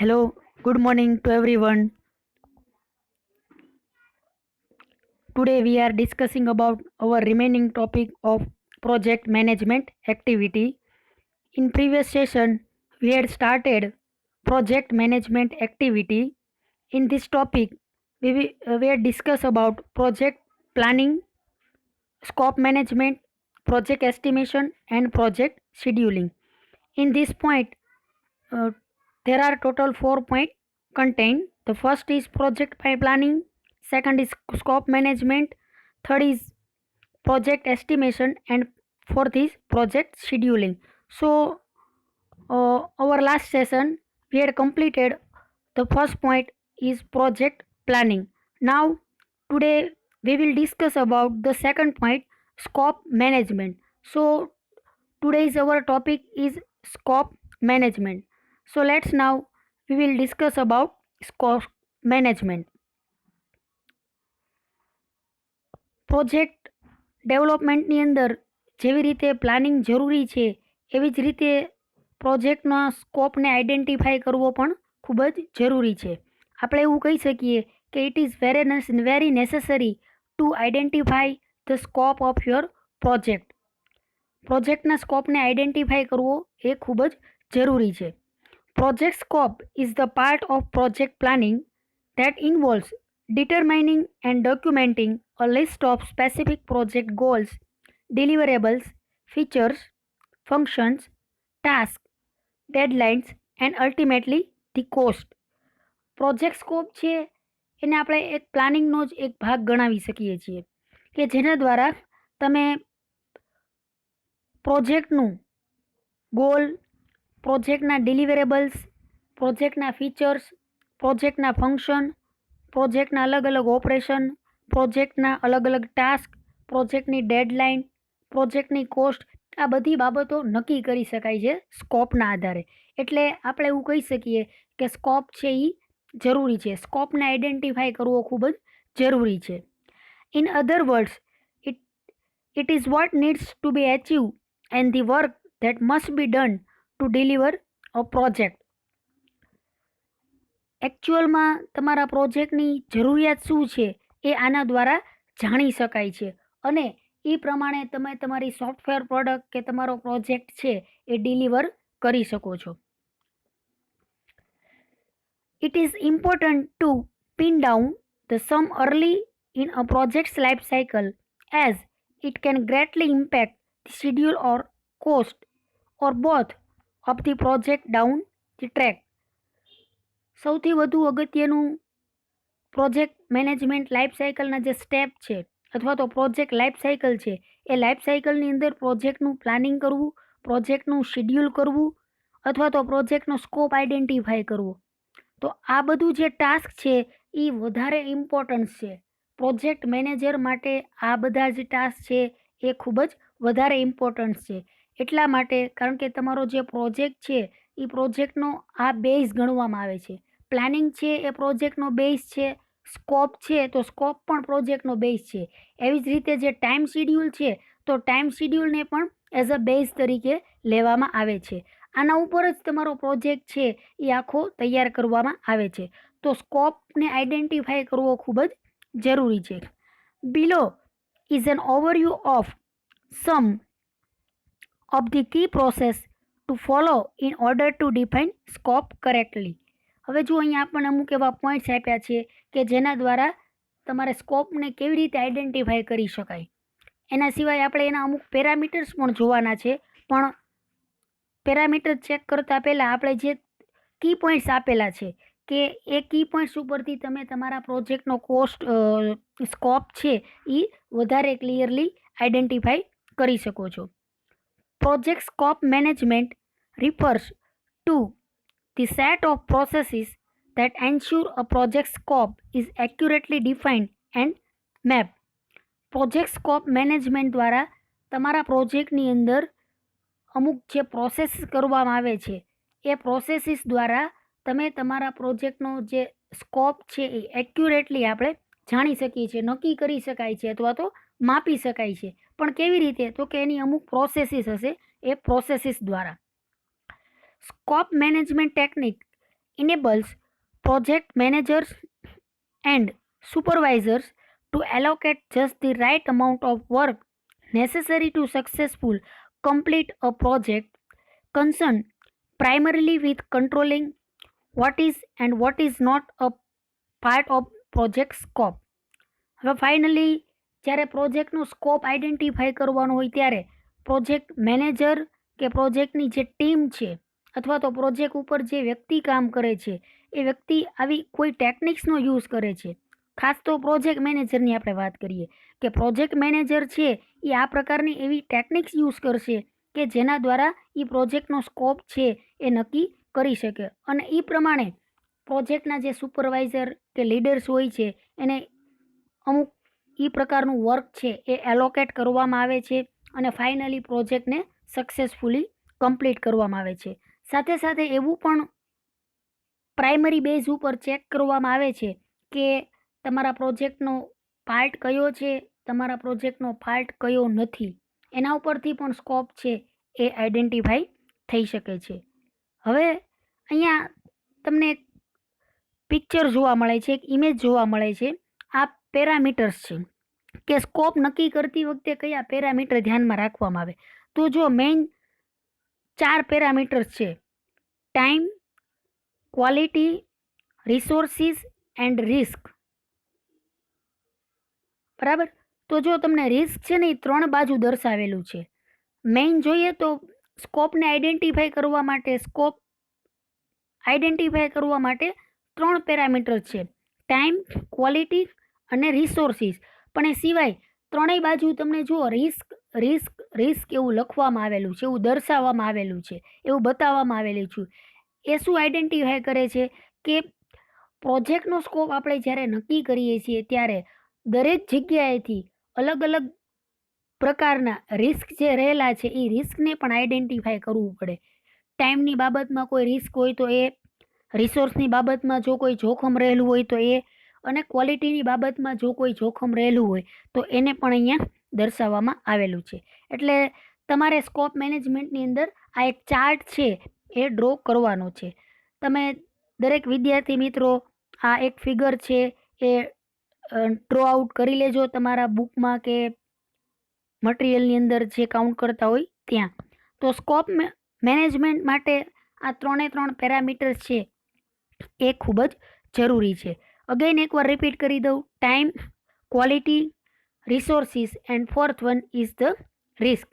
Hello, good morning to everyone. Today we are discussing about our remaining topic of project management activity. In previous session, we had started project management activity. In this topic, we had discussed about project planning, scope management, project estimation, and project scheduling. In this point, uh, there are total 4 points contained. The first is project planning, second is scope management, third is project estimation, and fourth is project scheduling. So, our last session we had completed the first point is project planning. Now, today we will discuss about the second point, scope management. So, today's our topic is scope management. So let's now we will discuss about scope management. Project ડેવલપમેન્ટની અંદર જેવી રીતે planning જરૂરી છે એવી જ રીતે પ્રોજેક્ટના સ્કોપને આઈડેન્ટિફાઈ કરવો પણ ખૂબ જ જરૂરી છે. આપણે એવું કહી શકીએ કે it is very necessary two identify the scope of your project. પ્રોજેક્ટના સ્કોપને આઈડેન્ટિફાઈ કરવો એ ખૂબ જ જરૂરી છે. Project scope is the part of project planning that involves determining and documenting a list of specific project goals, deliverables, features, functions, tasks, deadlines, and ultimately the cost. Project scope છે એને આપણે એક પ્લાનિંગનો જ એક ભાગ ગણાવી શકીએ છીએ કે જેના દ્વારા તમે પ્રોજેક્ટનું ગોલ, પ્રોજેક્ટના ડિલિવરેબલ્સ, પ્રોજેક્ટના ફીચર્સ, પ્રોજેક્ટના ફંક્શન, પ્રોજેક્ટના અલગ અલગ ઓપરેશન, પ્રોજેક્ટના અલગ અલગ ટાસ્ક, પ્રોજેક્ટની ડેડલાઇન, પ્રોજેક્ટની કોસ્ટ, આ બધી બાબતો નક્કી કરી શકાય છે સ્કોપના આધારે. એટલે આપણે એવું કહી શકીએ કે સ્કોપ છે એ જરૂરી છે. સ્કોપને આઈડેન્ટિફાઈ કરવો ખૂબ જ જરૂરી છે. In other words, it is what needs to be achieve and the work that must be done to deliver a project. એકચ્યુઅલમાં તમારા પ્રોજેક્ટની જરૂરિયાત શું છે એ આના દ્વારા જાણી શકાય છે અને એ પ્રમાણે તમે તમારી સોફ્ટવેર પ્રોડક્ટ કે તમારો પ્રોજેક્ટ છે એ ડિલિવર કરી શકો છો. It is important to pin down the sum early in a project's life cycle as it can greatly impact the schedule or cost or both of the project down the track. સૌથી વધુ અગત્યનું project management life સાયકલના જે step છે અથવા તો project life cycle છે એ life સાયકલની અંદર પ્રોજેક્ટનું પ્લાનિંગ કરવું, પ્રોજેક્ટનું શેડ્યુલ કરવું અથવા તો પ્રોજેક્ટનો સ્કોપ આઈડેન્ટિફાઈ કરવો. તો આ બધું જે ટાસ્ક છે એ વધારે ઇમ્પોર્ટન્સ છે. પ્રોજેક્ટ મેનેજર માટે આ બધા જે ટાસ્ક છે એ ખૂબ જ વધારે ઇમ્પોર્ટન્સ છે. એટલા માટે કારણ કે તમારો જે પ્રોજેક્ટ છે એ પ્રોજેક્ટનો આ બેઝ ગણવામાં આવે છે. પ્લાનિંગ છે એ પ્રોજેક્ટનો બેઝ છે, સ્કોપ છે તો સ્કોપ પણ પ્રોજેક્ટનો બેઝ છે. એવી જ રીતે જે ટાઈમ શિડ્યુલ છે તો ટાઈમ શિડ્યુલને પણ એઝ અ બેઝ તરીકે લેવામાં આવે છે. આના ઉપર જ તમારો પ્રોજેક્ટ છે એ આખો તૈયાર કરવામાં આવે છે. તો સ્કોપને આઈડેન્ટિફાઈ કરવો ખૂબ જ જરૂરી છે. Below is an overview of some of the key process to follow in order to define scope correctly. હવે જો અહીંયા આપણને અમુક એવા પોઈન્ટ્સ આપ્યા છે કે જેના દ્વારા તમારે સ્કોપને કેવી રીતે આઈડેન્ટિફાઈ કરી શકાય. એના સિવાય આપણે એના અમુક પેરામીટર્સ પણ જોવાના છે. પણ પેરામીટર ચેક કરતાં પહેલાં આપણે જે કી પોઈન્ટ્સ આપેલા છે કે એ કી પોઈન્ટ્સ ઉપરથી તમે તમારા પ્રોજેક્ટનો કોસ્ટ સ્કોપ છે એ વધારે ક્લિયરલી આઈડેન્ટિફાઈ કરી શકો છો. Project scope management refers to the set of processes that ensure a project scope is accurately defined and mapped. Project scope management દ્વારા તમારા પ્રોજેક્ટની અંદર અમુક જે પ્રોસેસ કરવામાં આવે છે એ પ્રોસેસીસ દ્વારા તમે તમારા પ્રોજેક્ટનો જે સ્કોપ છે એ એક્યુરેટલી આપણે જાણી શકીએ છીએ, નક્કી કરી શકાય છે અથવા તો માપી શકાય છે. પણ કેવી રીતે? તો કે એની અમુક પ્રોસેસીસ હશે, એ પ્રોસેસીસ દ્વારા. Scope management technique enables project managers and supervisors to allocate just the right amount of work necessary to successful complete a project concerned primarily with controlling what is and what is not a part of project scope. હવે finally જ્યારે પ્રોજેક્ટનો scope identify કરવાનો હોય ત્યારે project manager કે પ્રોજેક્ટની જે team છે અથવા તો પ્રોજેક્ટ ઉપર જે વ્યક્તિ કામ કરે છે એ વ્યક્તિ આવી કોઈ ટેકનિક્સનો યુઝ કરે છે. ખાસ તો પ્રોજેક્ટ મેનેજરની આપણે વાત કરીએ કે પ્રોજેક્ટ મેનેજર છે એ આ પ્રકારની એવી ટેકનિક્સ યુઝ કરશે કે જેના દ્વારા એ પ્રોજેક્ટનો સ્કોપ છે એ નક્કી કરી શકે અને એ પ્રમાણે પ્રોજેક્ટના જે સુપરવાઇઝર કે લીડર્સ હોય છે એને અમુક એ પ્રકારનું વર્ક છે એ એલોકેટ કરવામાં આવે છે અને ફાઇનલી પ્રોજેક્ટને સક્સેસફુલી કમ્પ્લીટ કરવામાં આવે છે. સાથે સાથે એવું પણ પ્રાઇમરી બેઝ ઉપર ચેક કરવામાં આવે છે કે તમારા પ્રોજેક્ટનો પાર્ટ કયો છે, તમારા પ્રોજેક્ટનો પાર્ટ કયો નથી, એના ઉપરથી પણ સ્કોપ છે એ આઈડેન્ટિફાઈ થઈ શકે છે. હવે અહીંયા તમને એક પિક્ચર જોવા મળે છે, એક ઇમેજ જોવા મળે છે. આ પેરામીટર્સ છે કે સ્કોપ નક્કી કરતી વખતે કયા પેરામીટર ધ્યાનમાં રાખવામાં આવે. તો જો મેઇન 4 પેરામીટર્સ છે: time, quality, resources and risk. બરાબર. તો જો તમને રિસ્ક છે ને એ 3 બાજુ દર્શાવેલું છે. મેઇન જોઈએ તો સ્કોપને આઈડેન્ટિફાઈ કરવા માટે 3 પેરામીટર્સ છે: ટાઈમ, ક્વોલિટી અને રિસોર્સિસ. પણ એ સિવાય ત્રણેય બાજુ તમને જુઓ રિસ્ક રિસ્ક રિસ્ક એવું લખવામાં આવેલું છે, એવું દર્શાવવામાં આવેલું છે, એવું બતાવવામાં આવેલું છે. એ શું આઈડેન્ટિફાઈ કરે છે કે પ્રોજેક્ટનો સ્કોપ આપણે જ્યારે નક્કી કરીએ છીએ ત્યારે દરેક જગ્યાએથી અલગ અલગ પ્રકારના રિસ્ક જે રહેલા છે એ રિસ્કને પણ આઈડેન્ટિફાઈ કરવું પડે. ટાઈમની બાબતમાં કોઈ રિસ્ક હોય તો એ, રિસોર્સની બાબતમાં જો કોઈ જોખમ રહેલું હોય તો એ, અને ક્વોલિટીની બાબતમાં જો કોઈ જોખમ રહેલું હોય તો એને પણ અહીંયા દર્શાવવામાં આવેલું છે. એટલે તમારે સ્કોપ મેનેજમેન્ટની અંદર આ એક ચાર્ટ છે એ ડ્રો કરવાનો છે. તમે દરેક વિદ્યાર્થી મિત્રો આ એક ફિગર છે એ ડ્રો આઉટ કરી લેજો તમારા બુકમાં કે મટીરિયલની અંદર જે કાઉન્ટ કરતા હોય ત્યાં. તો સ્કોપ મેનેજમેન્ટ માટે આ 3 પેરામીટર્સ છે એ ખૂબ જ જરૂરી છે. અગેન એકવાર રિપીટ કરી દઉં: time, quality, resources and fourth one is the risk.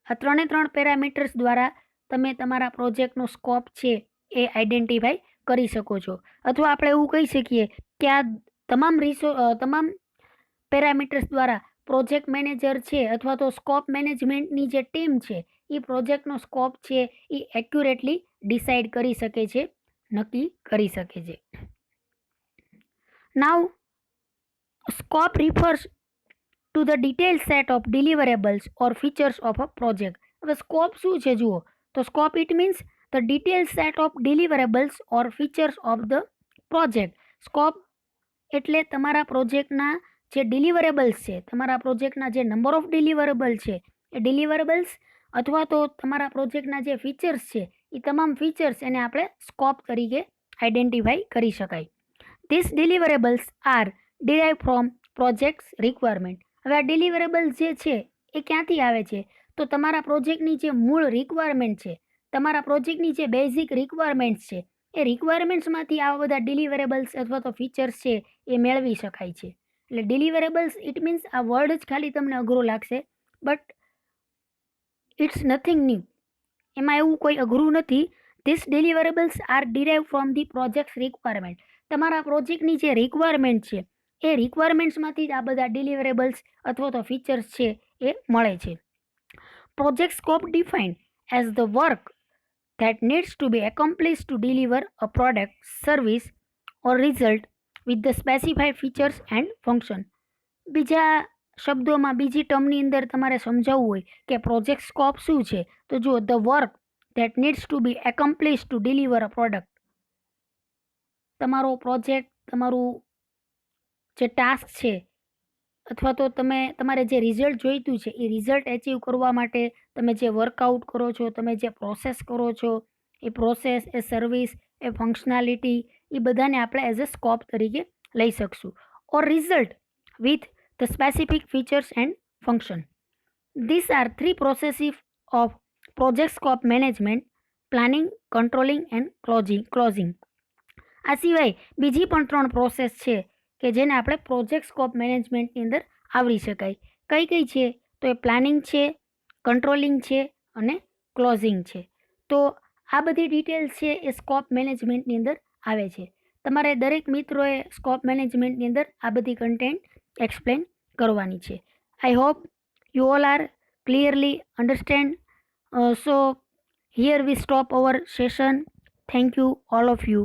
આ 3 પેરામીટર્સ દ્વારા તમે તમારા પ્રોજેક્ટનો સ્કોપ છે એ આઈડેન્ટિફાઈ કરી શકો છો. અથવા આપણે એવું કહી શકીએ કે આ તમામ પેરામીટર્સ દ્વારા પ્રોજેક્ટ મેનેજર છે અથવા તો સ્કોપ મેનેજમેન્ટની જે ટીમ છે એ પ્રોજેક્ટનો સ્કોપ છે એ એક્યુરેટલી ડિસાઇડ કરી શકે છે, નક્કી કરી શકે છે. Now, scope refers to the detailed set of deliverables or features of a project. હવે સ્કોપ શું છે જુઓ તો scope it means the detailed set of deliverables or features of the project. Scope એટલે તમારા પ્રોજેક્ટના જે ડિલિવરેબલ્સ છે, તમારા પ્રોજેક્ટના જે નંબર ઓફ ડિલિવરેબલ છે એ ડિલિવરેબલ્સ અથવા તો તમારા પ્રોજેક્ટના જે ફીચર્સ છે એ તમામ ફીચર્સ એને આપણે સ્કોપ તરીકે આઈડેન્ટિફાઈ કરી શકાય. These deliverables are derived from project's requirement. હવે આ ડિલિવરેબલ્સ જે છે એ ક્યાંથી આવે છે તો તમારા પ્રોજેક્ટની જે મૂળ રિક્વાયરમેન્ટ છે, તમારા પ્રોજેક્ટની જે બેઝિક રિક્વાયરમેન્ટ્સ છે એ રિક્વાયરમેન્ટ્સમાંથી આવા બધા ડિલિવરેબલ્સ અથવા તો ફીચર્સ છે એ મેળવી શકાય છે. એટલે ડિલિવરેબલ્સ ઇટ મીન્સ આ વર્ડ જ ખાલી તમને અઘરો લાગશે બટ ઇટ્સ નથિંગ ન્યૂ. એમાં એવું કોઈ અઘરું નથી. This deliverables are derive from the project requirement. તમારા પ્રોજેક્ટની જે રિક્વાયરમેન્ટ છે એ રિક્વાયરમેન્ટ્સમાંથી જ આ બધા ડિલિવરેબલ્સ અથવા તો ફીચર્સ છે એ મળે છે. Project scope defined as the work that needs to be accomplished to deliver a product, service or result with the specified features and function. બીજા શબ્દોમાં બીજી ટર્મની અંદર તમારે સમજાવવું હોય કે પ્રોજેક્ટ સ્કોપ શું છે તો જુઓ the work that needs to be accomplished to deliver a product. તમારો પ્રોજેક્ટ, તમારું જે ટાસ્ક છે અથવા તો તમારે જે રિઝલ્ટ જોઈતું છે એ રિઝલ્ટ એચીવ કરવા માટે તમે જે વર્કઆઉટ કરો છો, તમે જે પ્રોસેસ કરો છો, એ પ્રોસેસ, એ સર્વિસ, એ ફંક્શનાલિટી, એ બધાને આપણે એઝ અ સ્કોપ તરીકે લઈ શકશું. Or result with the specific features and function. These are 3 processes of project scope management: planning, controlling and closing. આ સિવાય બીજી પણ 3 પ્રોસેસ છે કે જેને આપણે પ્રોજેક્ટ સ્કોપ મેનેજમેન્ટની અંદર આવરી શકાય. કઈ કઈ છે? તો એ પ્લાનિંગ છે, કંટ્રોલિંગ છે અને ક્લોઝિંગ છે. તો આ બધી ડિટેલ્સ છે એ સ્કોપ મેનેજમેન્ટની અંદર આવે છે. તમારે દરેક મિત્રોએ સ્કોપ મેનેજમેન્ટની અંદર આ બધી કન્ટેન્ટ એક્સપ્લેન કરવાની છે. I hope you all are clearly understand. So here we stop our session. Thank you all of you.